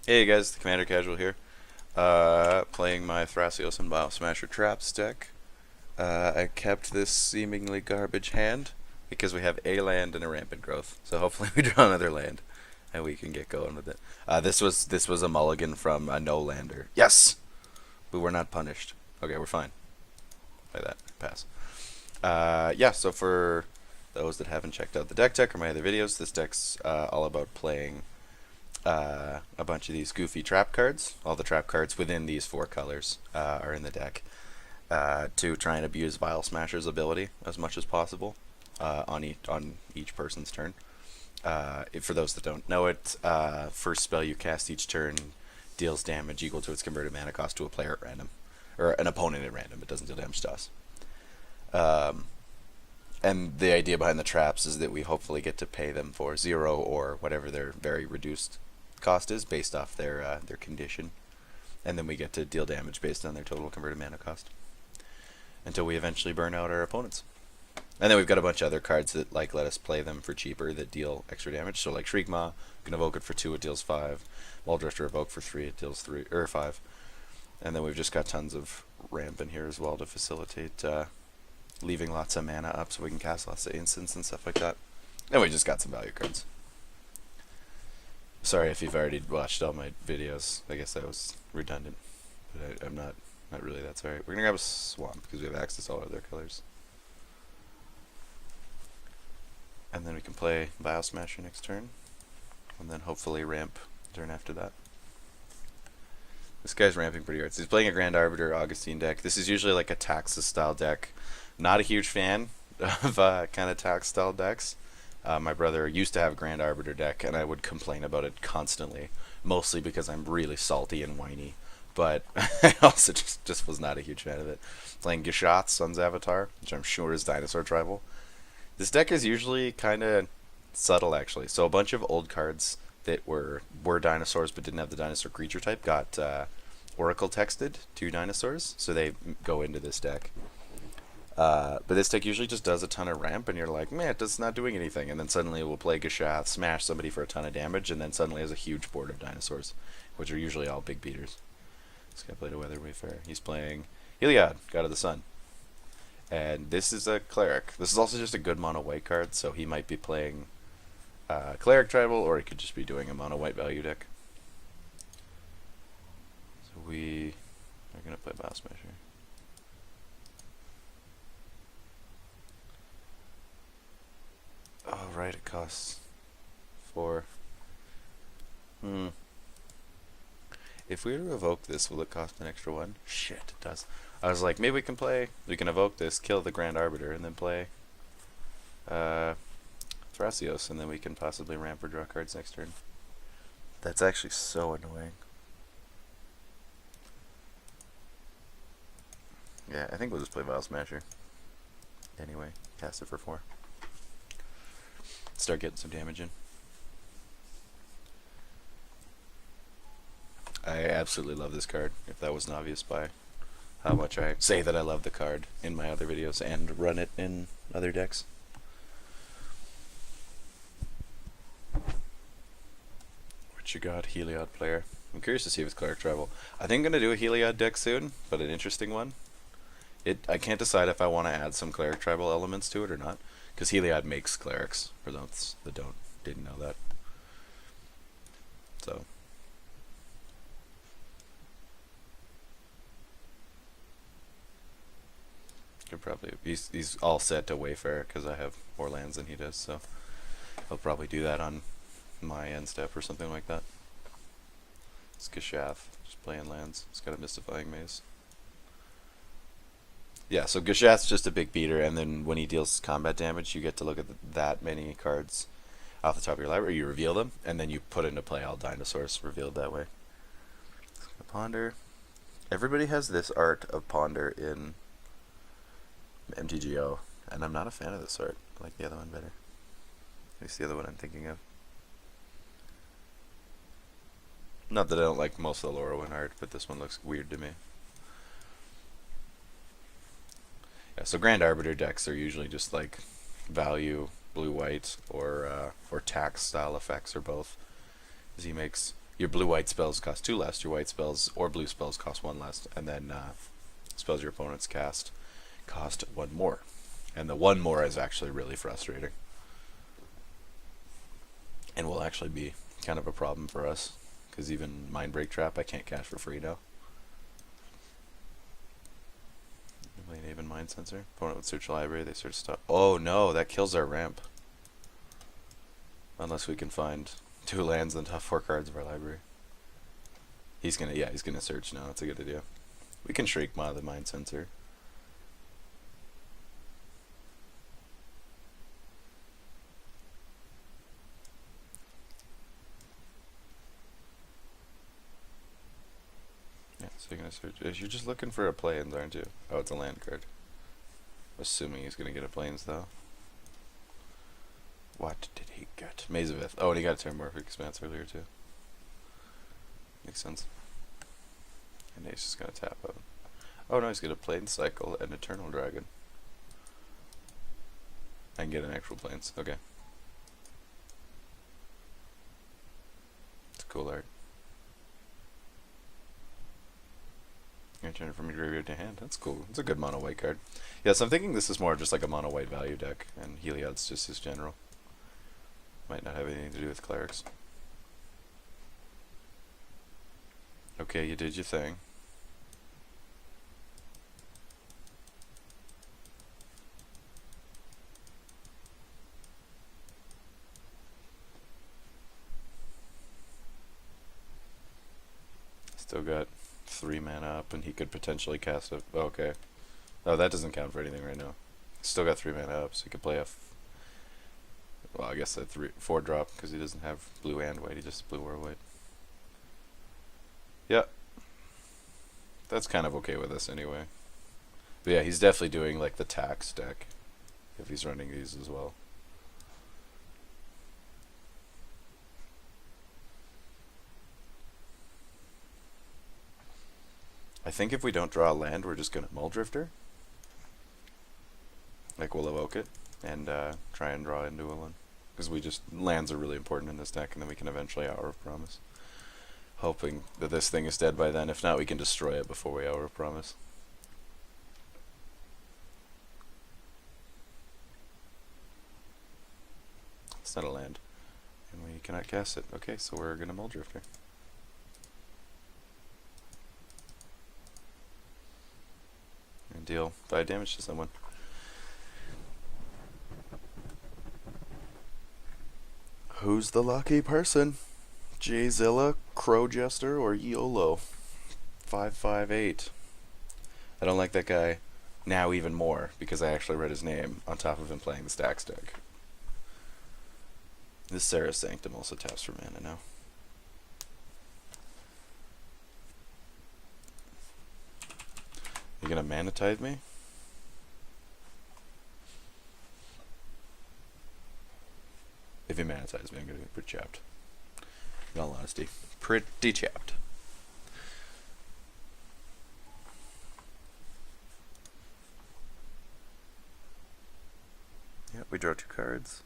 Hey guys, the Commander Casual here. Playing my Thrasios and Vial Smasher Traps deck. I kept this seemingly garbage hand because we have a land and a rampant growth. So hopefully we draw another land and we can get going with it. This was a mulligan from a no lander. Yes, but we're not punished. Okay, we're fine. By that, pass. Yeah. So for those that haven't checked out the deck or my other videos, this deck's all about playing a bunch of these goofy trap cards. All the trap cards within these four colors are in the deck to try and abuse Vial Smasher's ability as much as possible on each person's turn. For those that don't know it, first spell you cast each turn deals damage equal to its converted mana cost to a player at random, or an opponent at random. It doesn't deal damage to us. And the idea behind the traps is that we hopefully get to pay them for 0 or whatever their very reduced cost is based off their condition, and then we get to deal damage based on their total converted mana cost until we eventually burn out our opponents. And then we've got a bunch of other cards that let us play them for cheaper that deal extra damage. So like Shriekmaw, you can evoke it for 2, it deals 5. Wall-Drifter evoke for 3, it deals 3 or 5. And then we've just got tons of ramp in here as well to facilitate leaving lots of mana up so we can cast lots of instants and stuff like that. And we just got some value cards. Sorry if you've already watched all my videos. I guess that was redundant, but I'm not really that sorry. We're gonna grab a swamp because we have access to all other colors, and then we can play Vial Smasher next turn, and then hopefully ramp turn after that. This guy's ramping pretty hard. So he's playing a Gradn Arbiter Augustine deck. This is usually like a Taxus style deck. Not a huge fan of kind of tax style decks. My brother used to have a Gradn Arbiter deck, and I would complain about it constantly, mostly because I'm really salty and whiny. But I also just was not a huge fan of it. Playing Gishath, Sun's Avatar, which I'm sure is Dinosaur Tribal. This deck is usually kind of subtle, actually. So a bunch of old cards that were dinosaurs but didn't have the dinosaur creature type got Oracle texted to dinosaurs, so they go into this deck. But this deck usually just does a ton of ramp, and you're like, man, it's not doing anything. And then suddenly it will play Gishath, smash somebody for a ton of damage, and then suddenly has a huge board of dinosaurs, which are usually all big beaters. This guy played a Weather Wayfarer. He's playing Heliod, God of the Sun. And this is a Cleric. This is also just a good mono white card, so he might be playing Cleric Tribal, or he could just be doing a mono white value deck. So we are going to play Vial Smasher. Oh, right, it costs 4. If we were to evoke this, will it cost an extra 1? Shit, it does. I was like, maybe we can evoke this, kill the Gradn Arbiter, and then play Thrasios, and then we can possibly ramp or draw cards next turn. That's actually so annoying. Yeah, I think we'll just play Vial Smasher. Anyway, cast it for 4. Start getting some damage in. I absolutely love this card, if that wasn't obvious by how much I say that I love the card in my other videos and run it in other decks. What you got, Heliod player? I'm curious to see if it's Cleric Tribal. I think I'm going to do a Heliod deck soon, but an interesting one. I can't decide if I want to add some Cleric Tribal elements to it or not, because Heliod makes clerics, for those that didn't know that. So could probably he's all set to Wayfarer because I have more lands than he does, so I'll probably do that on my end step or something like that. It's Gishath, just playing lands. It's got a Mystifying Maze. Yeah, so Gishath's just a big beater, and then when he deals combat damage, you get to look at that many cards off the top of your library. You reveal them, and then you put into play all dinosaurs revealed that way. Ponder. Everybody has this art of Ponder in MTGO, and I'm not a fan of this art. I like the other one better. At least the other one I'm thinking of. Not that I don't like most of the Lorwyn art, but this one looks weird to me. Yeah, so Gradn Arbiter decks are usually just like value blue-white or tax style effects, or both. Because he makes your blue-white spells cost 2 less, your white spells or blue spells cost 1 less, and then spells your opponents cast cost 1 more. And the 1 more is actually really frustrating. And will actually be kind of a problem for us, because even Mindbreak Trap I can't cast for free now. Even Mind Sensor. Opponent would search a library, they search stuff. Oh no, that kills our ramp. Unless we can find 2 lands and top 4 cards of our library. He's gonna search now, that's a good idea. We can Shriek Maw the Mind Sensor. Yeah, so you're gonna search. You're just looking for a plains, aren't you? Oh, it's a land card. Assuming he's gonna get a plains though. What did he get? Maze of Ith. Oh, and he got a Terramorphic Expanse earlier too. Makes sense. And he's just gonna tap out. Oh no, he's gonna Plains Cycle and Eternal Dragon. And get an actual plains. Okay. It's cool art. You're turn it from your graveyard to hand. That's cool. It's a good mono white card. Yeah, so I'm thinking this is more just like a mono white value deck, and Heliod's just his general. Might not have anything to do with clerics. Okay, you did your thing. Still got 3 mana up, and he could potentially cast a... Oh, okay. Oh, that doesn't count for anything right now. Still got 3 mana up, so he could play a... Well, I guess a 4 drop, because he doesn't have blue and white, he just blue or white. Yeah. That's kind of okay with us anyway. But yeah, he's definitely doing like the tax deck, if he's running these as well. I think if we don't draw a land, we're just going to Mull Drifter. Like, we'll evoke it and try and draw into a one. Because lands are really important in this deck, and then we can eventually Hour of Promise. Hoping that this thing is dead by then. If not, we can destroy it before we Hour of Promise. It's not a land. And we cannot cast it. Okay, so we're going to Mull Drifter. And deal 5 damage to someone. Who's the lucky person? Jzilla, Crow Jester, or YOLO? 558. I don't like that guy now even more because I actually read his name on top of him playing the Stacks deck. This Sarah's Sanctum also taps for mana now. You gonna mana tithe me? If he mana tithes me, I'm gonna be pretty chapped. In all honesty, pretty chapped. Yep, we draw 2 cards.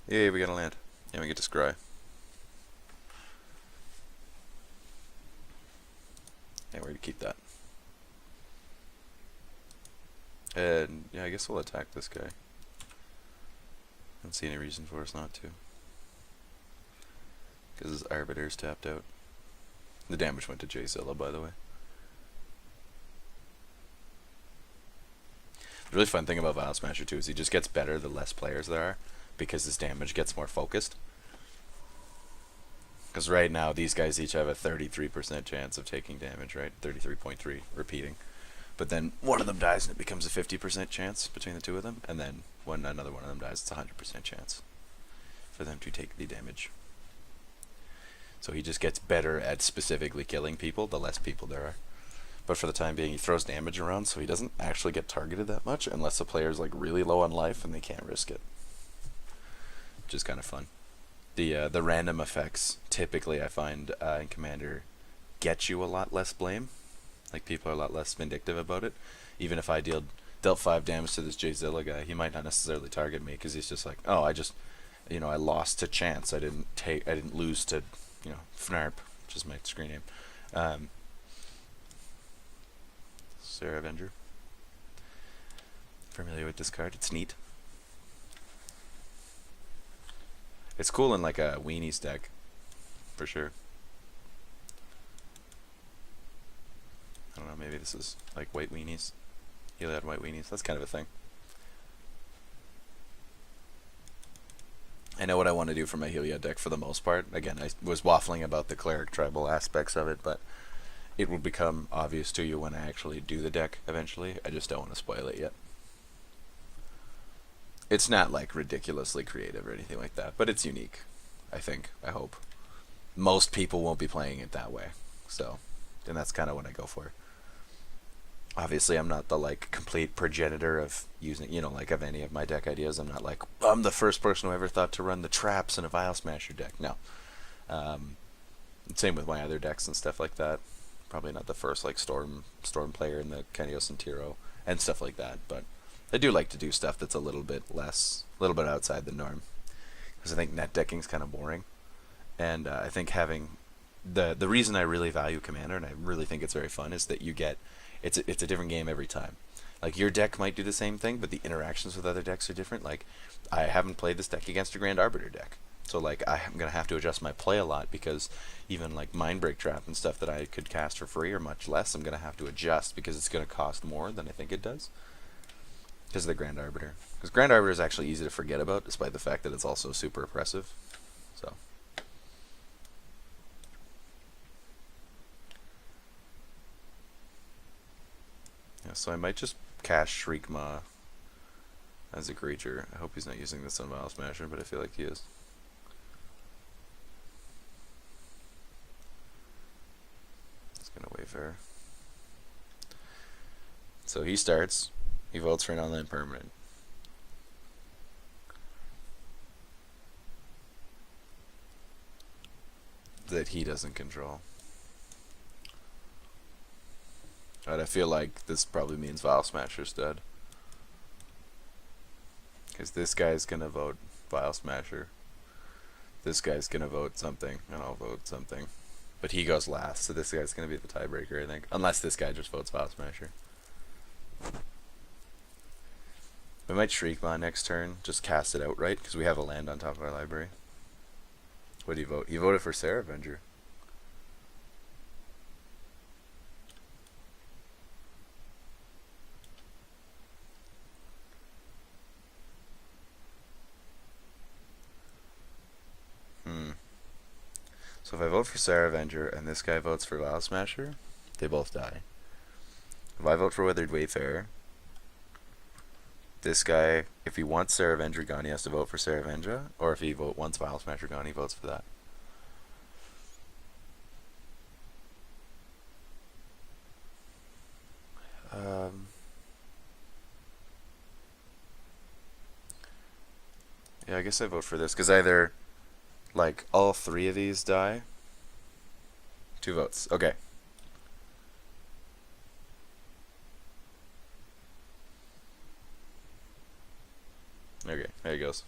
Yay, we got a land. And we get to scry. Yeah, we're gonna keep that. And yeah, I guess we'll attack this guy. I don't see any reason for us not to. Because his Arbiter's tapped out. The damage went to Jzilla, by the way. The really fun thing about Vial Smasher 2 is he just gets better the less players there are, because his damage gets more focused. Because right now, these guys each have a 33% chance of taking damage, right? 33.3, repeating. But then one of them dies and it becomes a 50% chance between the two of them. And then when another one of them dies, it's a 100% chance for them to take the damage. So he just gets better at specifically killing people, the less people there are. But for the time being, he throws damage around, so he doesn't actually get targeted that much unless the player's like really low on life and they can't risk it. Which is kind of fun. The random effects, typically I find in Commander, get you a lot less blame. Like, people are a lot less vindictive about it. Even if I dealt 5 damage to this Jzilla guy, he might not necessarily target me because he's just like, oh, I just You know, I lost to chance. I didn't lose to, you know, Fnarp, which is my screen name. Sarah Avenger. Familiar with this card? It's neat. It's cool in like a weenies deck, for sure. I don't know, maybe this is like white weenies. Heliod white weenies. That's kind of a thing. I know what I want to do for my Heliod deck for the most part. Again, I was waffling about the cleric tribal aspects of it, but it will become obvious to you when I actually do the deck eventually. I just don't want to spoil it yet. It's not like ridiculously creative or anything like that, but it's unique, I think, I hope. Most people won't be playing it that way, so, and that's kind of what I go for. Obviously, I'm not the like complete progenitor of using, you know, like of any of my deck ideas. I'm not like, I'm the first person who ever thought to run the traps in a Vial Smasher deck. No. Same with my other decks and stuff like that. Probably not the first like Storm player in the Kenios and Tiro and stuff like that, but I do like to do stuff that's a little bit outside the norm, because I think net decking is kind of boring, and I think having the reason I really value Commander, and I really think it's very fun, is that you get it's a different game every time. Like your deck might do the same thing, but the interactions with other decks are different. Like I haven't played this deck against a Gradn Arbiter deck, so like I'm gonna have to adjust my play a lot, because even like Mindbreak Trap and stuff that I could cast for free or much less, I'm gonna have to adjust because it's gonna cost more than I think it does. Because of the Gradn Arbiter. Because Gradn Arbiter is actually easy to forget about, despite the fact that it's also super oppressive. So. Yeah, so I might just cast Shriekmaw as a creature. I hope he's not using this on Vial Smasher, but I feel like he is. It's gonna Wayfarer. So he starts. He votes for an online permanent. That he doesn't control. But I feel like this probably means Vial Smasher's dead. Because this guy's gonna vote Vial Smasher. This guy's gonna vote something, and I'll vote something. But he goes last, so this guy's gonna be the tiebreaker, I think. Unless this guy just votes Vial Smasher. We might Shriekmaw next turn, just cast it outright, because we have a land on top of our library. What do you vote? You voted for Sarah Avenger. So if I vote for Sarah Avenger and this guy votes for Vial Smasher, they both die. If I vote for Withered Wayfarer, this guy, if he wants Sarah Avenger gone, he has to vote for Sarah Avenger, or if he wants Vial Smasher gone, he votes for that. Yeah, I guess I vote for this, because either, like, all three of these die. 2 votes. Okay. Okay, there he goes.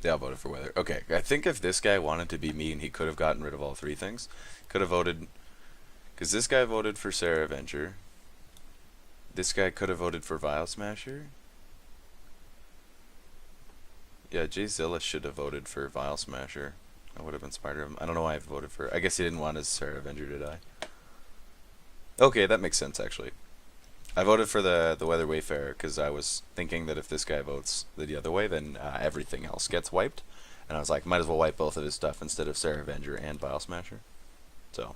They all voted for Weather. Okay, I think if this guy wanted to be mean, he could have gotten rid of all 3 things. Could have voted... Because this guy voted for Sarah Avenger. This guy could have voted for Vial Smasher. Yeah, Jay Zilla should have voted for Vial Smasher. That would have been smarter of him. I don't know why I voted for... I guess he didn't want his Sarah Avenger to die. Okay, that makes sense, actually. I voted for the Weather Wayfarer because I was thinking that if this guy votes the other way, then everything else gets wiped. And I was like, might as well wipe both of his stuff instead of Sarah Avenger and Vial Smasher. So.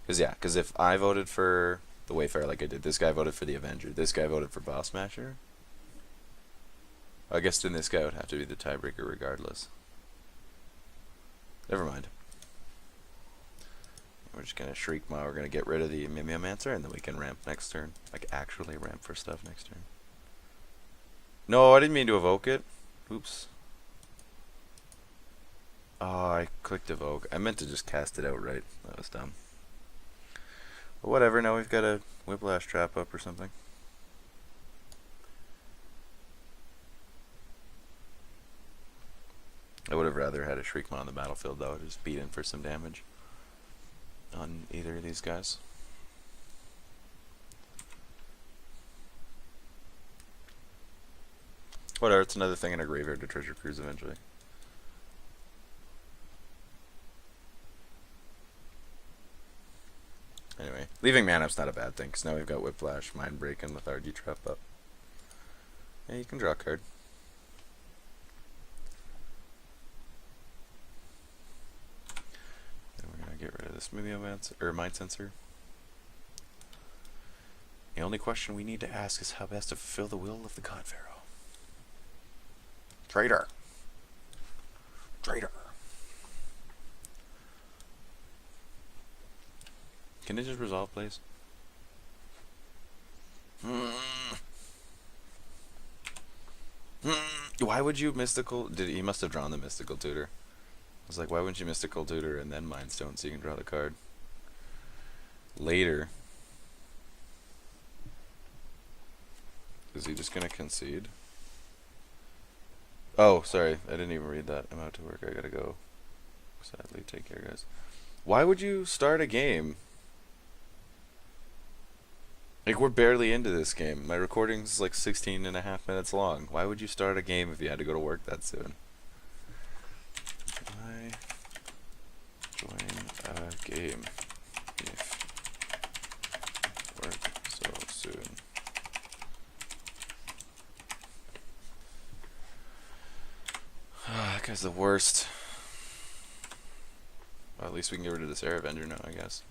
Because if I voted for the Wayfarer like I did, this guy voted for the Avenger, this guy voted for Vial Smasher, I guess then this guy would have to be the tiebreaker regardless. Never mind. We're just gonna Shriekmaw, we're gonna get rid of the Mimiamancer, and then we can ramp next turn. Like, actually ramp for stuff next turn. No, I didn't mean to evoke it. Oops. Oh, I clicked evoke. I meant to just cast it outright. That was dumb. But whatever, now we've got a Whiplash Trap up or something. I would have rather had a Shriekmon on the battlefield though, just beat in for some damage on either of these guys. Whatever, it's another thing in a graveyard to treasure cruise eventually. Anyway, leaving mana-up's not a bad thing, because now we've got Whiplash, Mind Break, and Lethargy Trap up. Yeah, you can draw a card. Then we're going to get rid of this Mind Sensor. The only question we need to ask is how best to fulfill the will of the God Pharaoh. Traitor! Traitor! Can it just resolve, please? Why would you mystical? He must have drawn the mystical tutor. I was like, why wouldn't you mystical tutor and then Mind Stone so you can draw the card later? Is he just gonna concede? Oh, sorry, I didn't even read that. I'm out to work. I gotta go. Sadly, take care, guys. Why would you start a game? Like, we're barely into this game. My recording's like 16.5 minutes long. Why would you start a game if you had to go to work that soon? Why join a game if work so soon? That guy's the worst. Well, at least we can get rid of this Air Avenger now, I guess.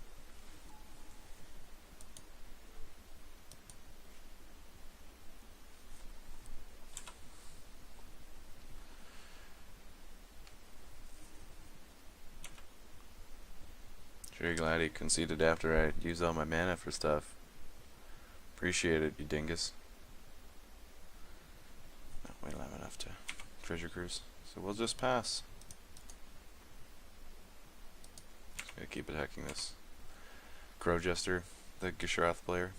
Very glad he conceded after I used all my mana for stuff. Appreciate it, you dingus. No, we don't have enough to treasure cruise, so we'll just pass. Just gonna keep attacking this Crow Jester, the Gishath player.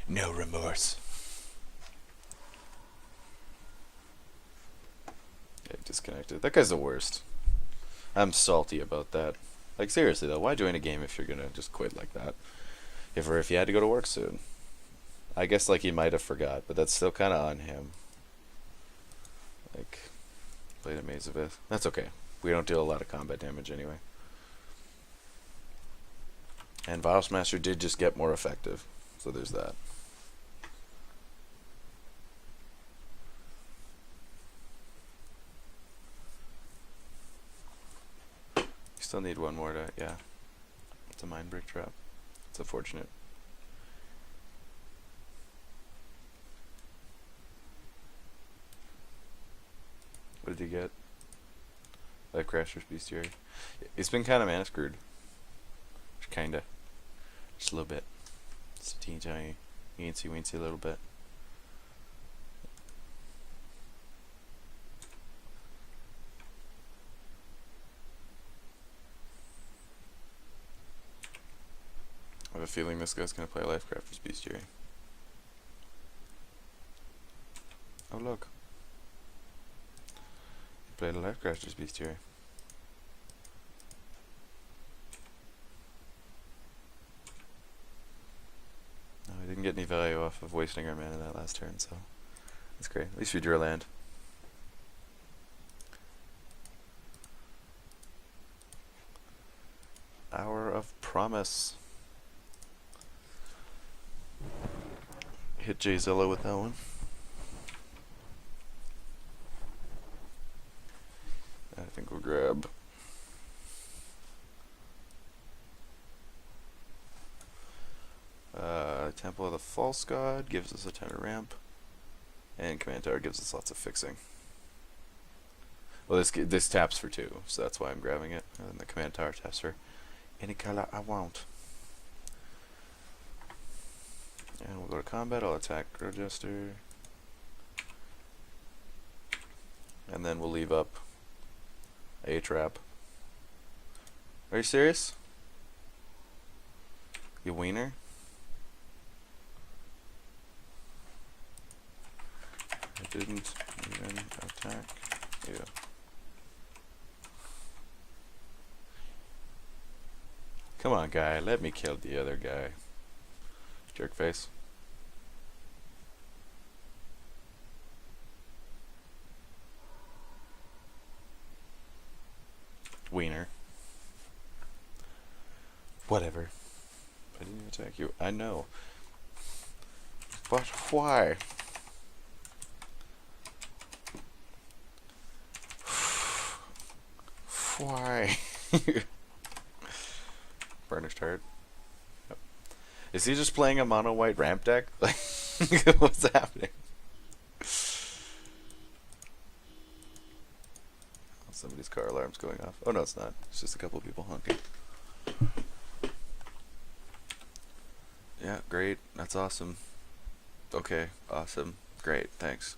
No remorse. Okay, disconnected. That guy's the worst. I'm salty about that. Like, seriously though, why join a game if you're gonna just quit like that? If you had to go to work soon. I guess like he might have forgot, but that's still kind of on him. Like, played a Maze of Ith. That's okay. We don't deal a lot of combat damage anyway. And Vial Smasher did just get more effective, so there's that. Still need one more to, yeah. It's a Mind Break Trap. It's unfortunate. What did you get? Life Crasher's Bestiary. It's been kind of mana screwed. Kinda. Just a little bit. It's a teeny tiny, weensy a little bit. I have a feeling this guy's gonna play Lifecrafter's Bestiary. Oh look. He played a Lifecrafter's Bestiary. No, we didn't get any value off of wasting our mana that last turn, so that's great. At least we drew a land. Hour of Promise. Hit Jay Zilla with that one. I think we'll grab Temple of the False God, gives us a 10 ramp, and Command Tower gives us lots of fixing. Well, this taps for 2, so that's why I'm grabbing it, and then the Command Tower taps for any color I want. And we'll go to combat. I'll attack Crow Jester. And then we'll leave up a trap. Are you serious? You wiener? I didn't even attack you. Come on, guy. Let me kill the other guy. Jerk face. Wiener. Whatever. I didn't attack you. I know. But why? Why? Burnished Heart. Yep. Is he just playing a mono white ramp deck? Like, what's happening? Somebody's car alarm's going off. Oh no, it's not. It's just a couple people honking. Yeah, great. That's awesome. Okay, awesome. Great, thanks.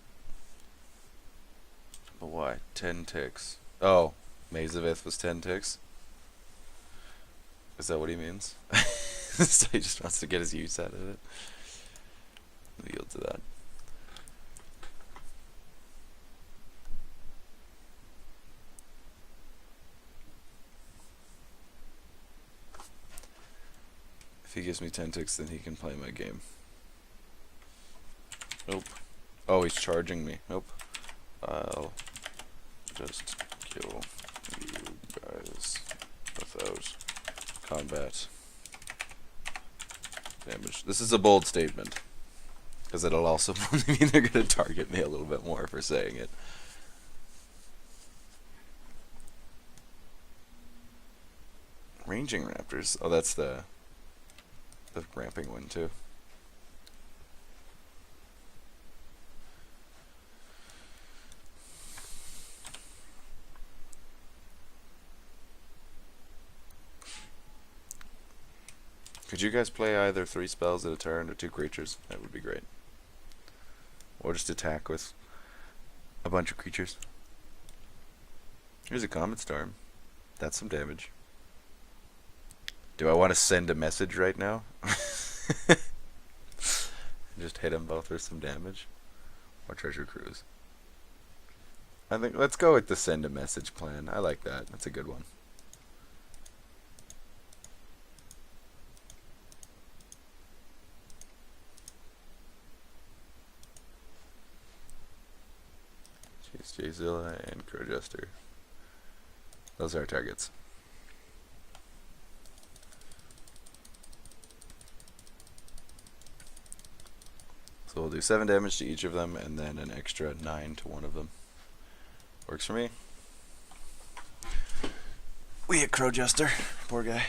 But why? 10 ticks. Oh, Mazavith was 10 ticks? Is that what he means? So he just wants to get his use out of it. I'll yield to that. If he gives me 10 ticks, then he can play my game. Nope. Oh, he's charging me. Nope. I'll just kill you guys without combat damage. This is a bold statement, because it'll also mean they're going to target me a little bit more for saying it. Ranging Raptors. Oh, that's the ramping one too. Could you guys play either 3 spells at a turn or 2 creatures? That would be great. Or just attack with a bunch of creatures. Here's a Comet Storm. That's some damage. Do I want to send a message right now? Just hit them both with some damage? Or Treasure Cruise? I think let's go with the send a message plan. I like that. That's a good one. Jzilla and Crowjester. Those are our targets. So we'll do 7 damage to each of them, and then an extra 9 to one of them. Works for me. We hit Crowjester. Poor guy.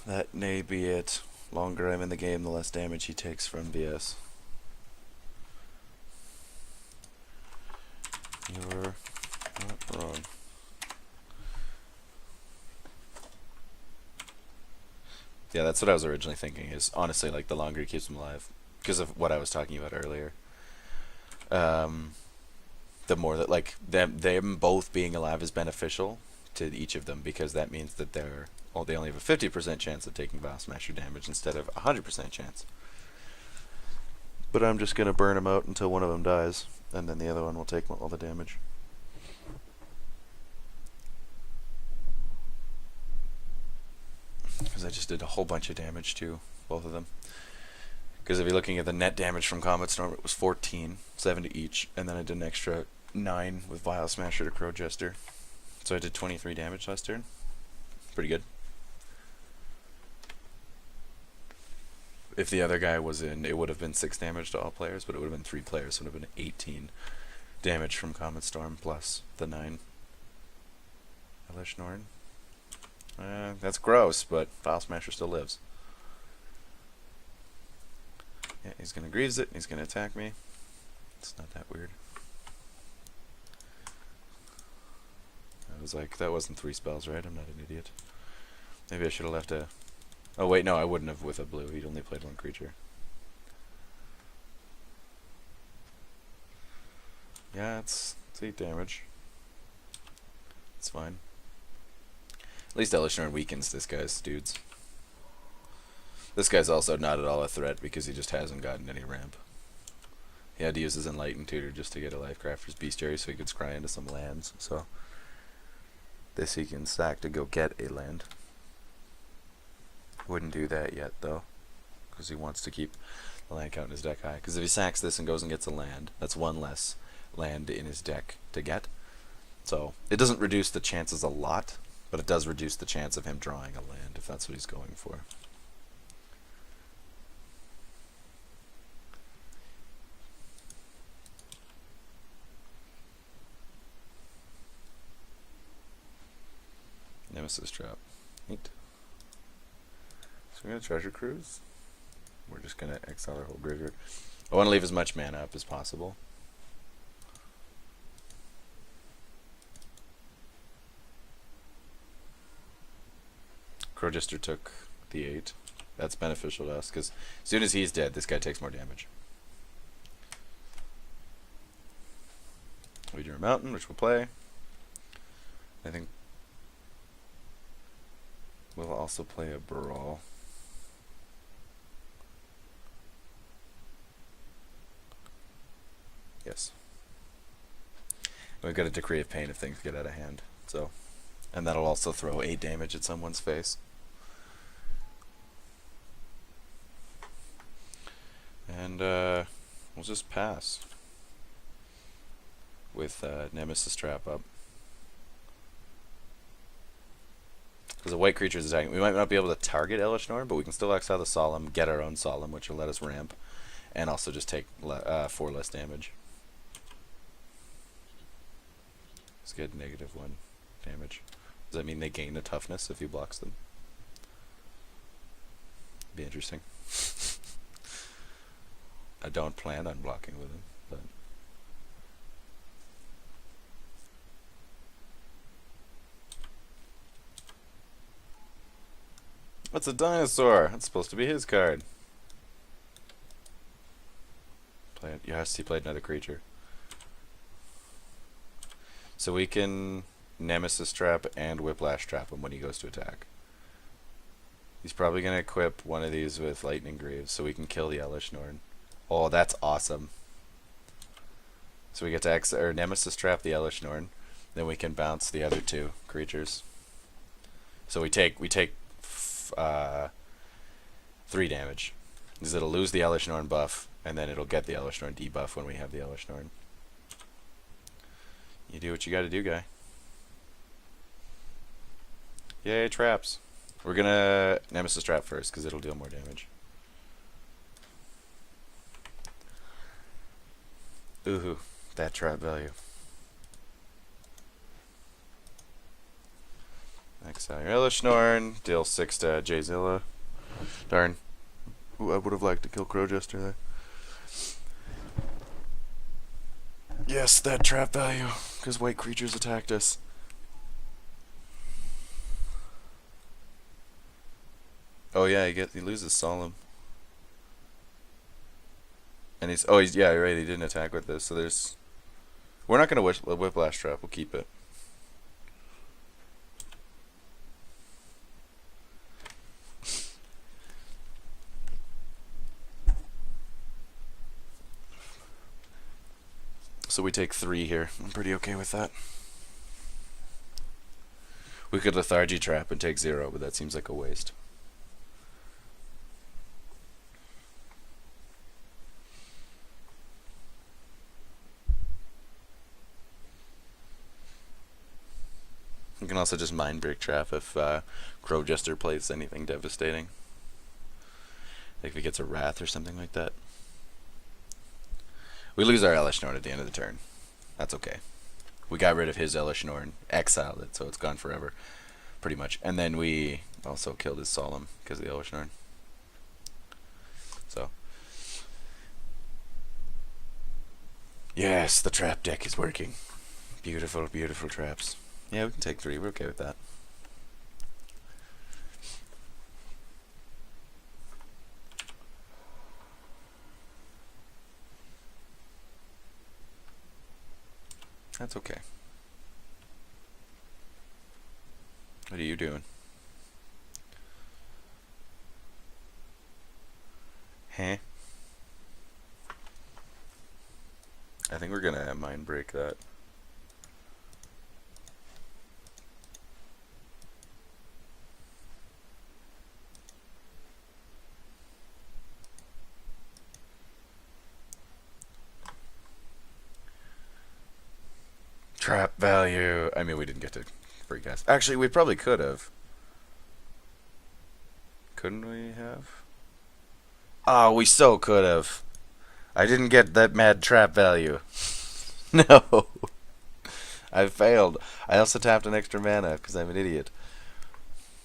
That may be it. Longer I'm in the game, the less damage he takes from BS. You're not wrong. Yeah, that's what I was originally thinking, is honestly, like, the longer he keeps him alive, because of what I was talking about earlier. The more that, like, them both being alive is beneficial to each of them, because that means that they only have a 50% chance of taking Vial Smasher damage instead of a 100% chance. But I'm just going to burn them out until one of them dies, and then the other one will take all the damage. Because I just did a whole bunch of damage to both of them. Because if you're looking at the net damage from Comet Storm, it was 14, 7 to each, and then I did an extra 9 with Vial Smasher to Crowjester. So I did 23 damage last turn. Pretty good. If the other guy was in, it would have been 6 damage to all players, but it would have been 3 players, so it would have been 18 damage from Comet Storm plus the 9. Elish Norn. That's gross, but Vial Smasher still lives. Yeah, he's gonna Greaves it, he's gonna attack me. It's not that weird. I was like, that wasn't 3 spells, right? I'm not an idiot. Maybe I should have left a... Oh wait, no, I wouldn't have with a blue. He'd only played 1 creature. Yeah, it's 8 damage. It's fine. At least Elish Norn weakens this guy's dudes. This guy's also not at all a threat because he just hasn't gotten any ramp. He had to use his Enlightened Tutor just to get a Lifecrafter's Bestiary so he could scry into some lands. So this he can sack to go get a land. Wouldn't do that yet though, because he wants to keep the land count in his deck high. Because if he sacks this and goes and gets a land, that's one less land in his deck to get. So it doesn't reduce the chances a lot, but it does reduce the chance of him drawing a land if that's what he's going for. Nemesis Trap. Neat. So we're going to Treasure Cruise. We're just going to exile our whole graveyard. I want to leave as much mana up as possible. Crowgister took the 8. That's beneficial to us, because as soon as he's dead, this guy takes more damage. We drew a mountain, which we'll play. I think we'll also play a Brawl. Yes. We've got a Decree of Pain if things get out of hand. So, and that'll also throw 8 damage at someone's face. And we'll just pass with Nemesis Trap up. Because a white creature is attacking. We might not be able to target Elesh Norn, but we can still exile the Solemn, get our own Solemn, which will let us ramp, and also just take 4 less damage. Let's get -1 damage. Does that mean they gain a toughness if he blocks them? Be interesting. I don't plan on blocking with him, but what's a dinosaur? That's supposed to be his card. Yes, he played another creature. So we can Nemesis Trap and Whiplash Trap him when he goes to attack. He's probably going to equip one of these with Lightning Greaves so we can kill the Elesh Norn. Oh, that's awesome. So we get to Nemesis Trap the Elesh Norn, then we can bounce the other 2 creatures. So we take 3 damage. Because it'll lose the Elesh Norn buff, and then it'll get the Elesh Norn debuff when we have the Elesh Norn. You do what you gotta do, guy. Yay, traps. We're gonna Nemesis Trap first, because it'll deal more damage. Ooh, that trap value. Exile your Elesh Norn, deal 6 to Jzilla. Darn. Ooh, I would have liked to kill Crowgister there. Yes, that trap value, because white creatures attacked us. Oh yeah, he loses Solemn. And yeah, you're right, he didn't attack with this, so we're not gonna Whiplash Trap, we'll keep it. So we take 3 here. I'm pretty okay with that. We could Lethargy Trap and take 0, but that seems like a waste. You can also just Mindbreak Trap if Crowgister plays anything devastating. Like if he gets a Wrath or something like that. We lose our Elesh Norn at the end of the turn. That's okay. We got rid of his Elesh Norn, exiled it, so it's gone forever, pretty much. And then we also killed his Solemn because of the Elesh Norn. So, yes, the trap deck is working. Beautiful, beautiful traps. Yeah, we can take 3. We're okay with that. That's okay. What are you doing? Huh? I think we're gonna mind break that. Trap value. I mean, we didn't get to free cast. Actually, we probably could have. Couldn't we have? Oh, we so could have. I didn't get that mad trap value. No. I failed. I also tapped an extra mana because I'm an idiot.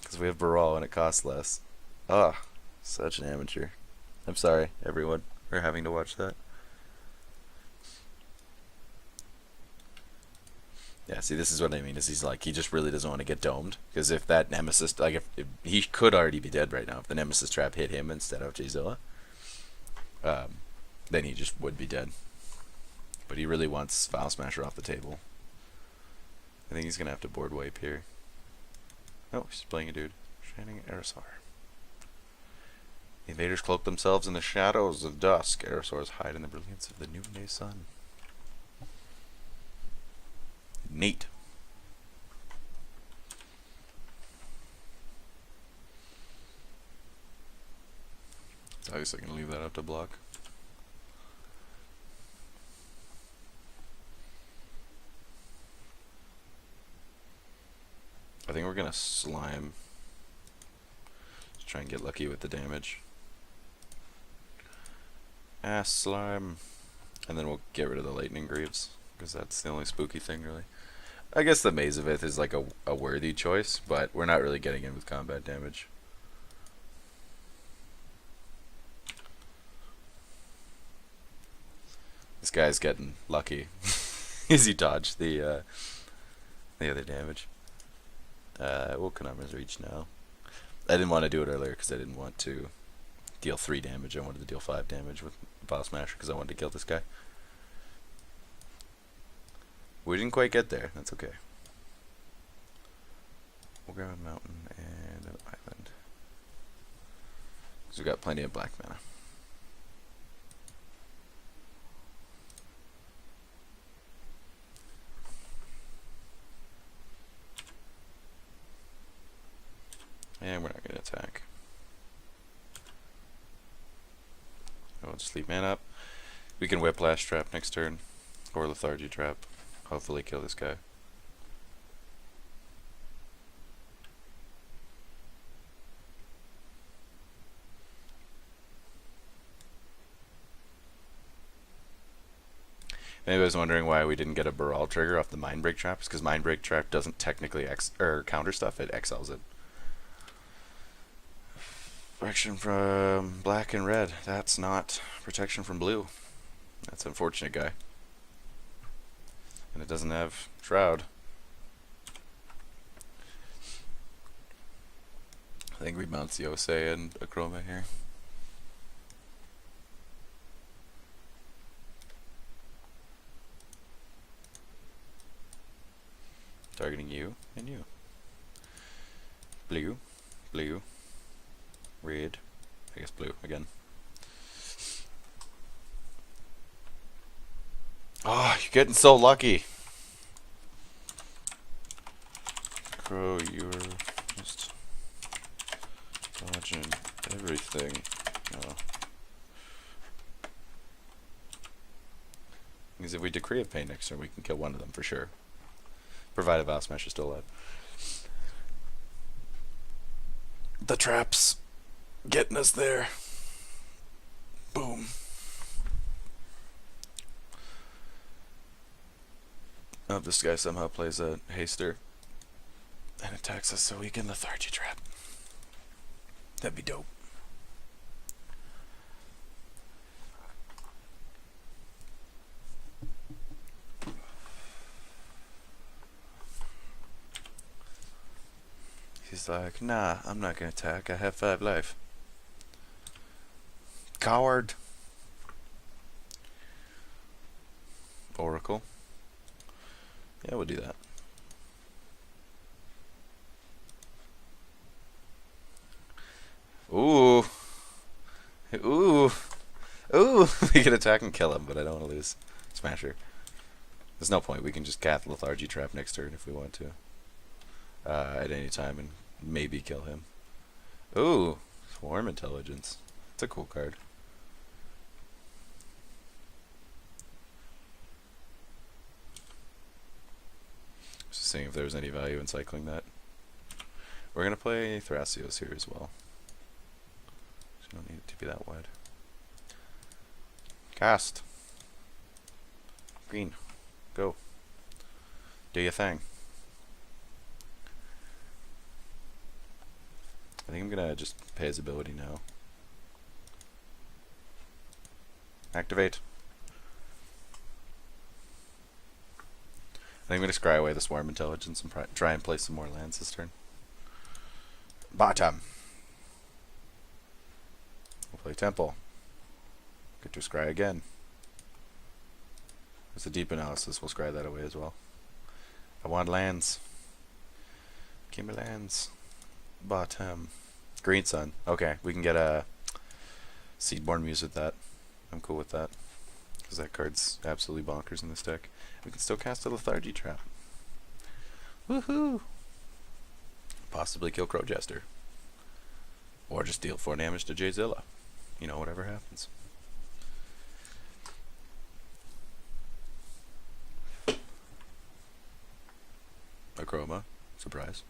Because we have Baral and it costs less. Oh, such an amateur. I'm sorry, everyone, for having to watch that. Yeah, see, this is what I mean. Is he's like, he just really doesn't want to get domed. Because if that Nemesis, like, if he could already be dead right now if the Nemesis trap hit him instead of Jzilla, then he just would be dead. But he really wants Vial Smasher off the table. I think he's gonna have to board wipe here. Oh, he's playing a dude. Shining Aerosaur. The invaders cloak themselves in the shadows of dusk. Aerosaurs hide in the brilliance of the noonday sun. Neat. So I guess I can leave that up to block. I think we're gonna slime. Just try and get lucky with the damage. Slime. And then we'll get rid of the lightning greaves, because that's the only spooky thing really. I guess the Mazavith is like a worthy choice, but we're not really getting in with combat damage. This guy's getting lucky. Easy dodge the other damage. We'll Konami's reach now. I didn't want to do it earlier because I didn't want to deal 3 damage. I wanted to deal 5 damage with Vial Smasher because I wanted to kill this guy. We didn't quite get there. That's okay. We'll grab a mountain and an island. Because we've got plenty of black mana. And we're not going to attack. I'll just leave mana up. We can Whiplash Trap next turn. Or Lethargy Trap. Hopefully kill this guy. Maybe I was wondering why we didn't get a Baral trigger off the Mind Break Trap. It's because Mind Break Trap doesn't technically counter stuff, it exiles it. Protection from black and red. That's not protection from blue. That's an unfortunate guy. And it doesn't have Shroud. I think we bounce the Osei and Akroma here. Targeting you and you. Blue, blue, red. I guess blue again. Oh, you're getting so lucky. Crow, you're just dodging everything. Oh. Because if we decree a pain next turn, we can kill one of them for sure. Provided Vial Smasher is still alive. The trap's getting us there. Boom. Oh, this guy somehow plays a haster and attacks us so we can Lethargy Trap. That'd be dope. He's like, nah, I'm not gonna attack. I have 5 life. Coward. Oracle. Yeah, we'll do that. Ooh. Ooh. Ooh. We can attack and kill him, but I don't want to lose. It's Smasher. There's no point. We can just cast Lethargy Trap next turn if we want to. At any time and maybe kill him. Ooh, Swarm Intelligence. It's a cool card. Just seeing if there's any value in cycling that. We're gonna play Thrasios here as well. So you don't need it to be that wide. Cast. Green. Go. Do your thing. I think I'm gonna just pay his ability now. Activate. I think I'm gonna scry away the Swarm Intelligence and try and play some more lands this turn. Bottom. We'll play Temple. Get to scry again. There's a deep analysis. We'll scry that away as well. I want lands. Give me lands. Bottom. Green Sun. Okay, we can get a Seedborn Muse with that. I'm cool with that. Because that card's absolutely bonkers in this deck. We can still cast a Lethargy Trap. Woohoo! Possibly kill Crow Jester. Or just deal 4 damage to Jzilla. You know, whatever happens. A Chroma. Surprise.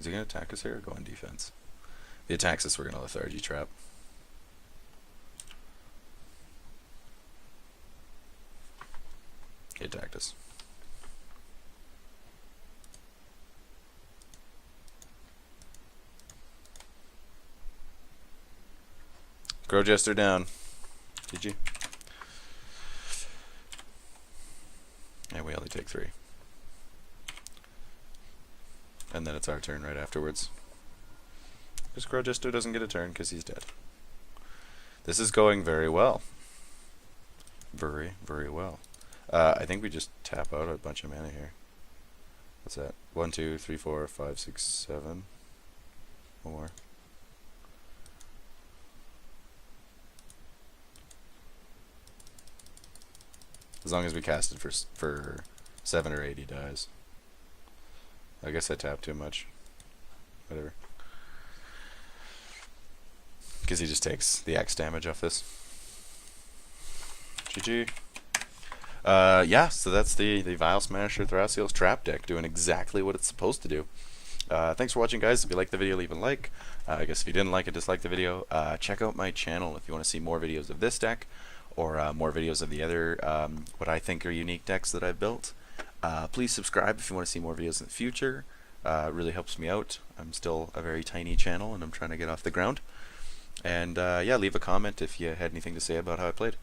Is he going to attack us here or go on defense? If he attacks us, we're going to Lethargy Trap. He attacked us. Crow Jester down. GG. And we only take 3. And then it's our turn right afterwards. Because Crow Jester doesn't get a turn because he's dead. This is going very well. Very, very well. I think we just tap out a bunch of mana here. What's that? 1, 2, 3, 4, 5, 6, 7. One more. As long as we cast it for 7 or 8, he dies. I guess I tapped too much. Whatever. Because he just takes the X damage off this. GG. Yeah, so that's the Vial Smasher Thrasios Trap deck doing exactly what it's supposed to do. Thanks for watching, guys. If you liked the video, leave a like. I guess if you didn't like it, dislike the video. Check out my channel if you want to see more videos of this deck or more videos of the other what I think are unique decks that I've built. Please subscribe if you want to see more videos in the future. It really helps me out. I'm still a very tiny channel and I'm trying to get off the ground. And yeah, leave a comment if you had anything to say about how I played.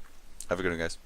Have a good one, guys.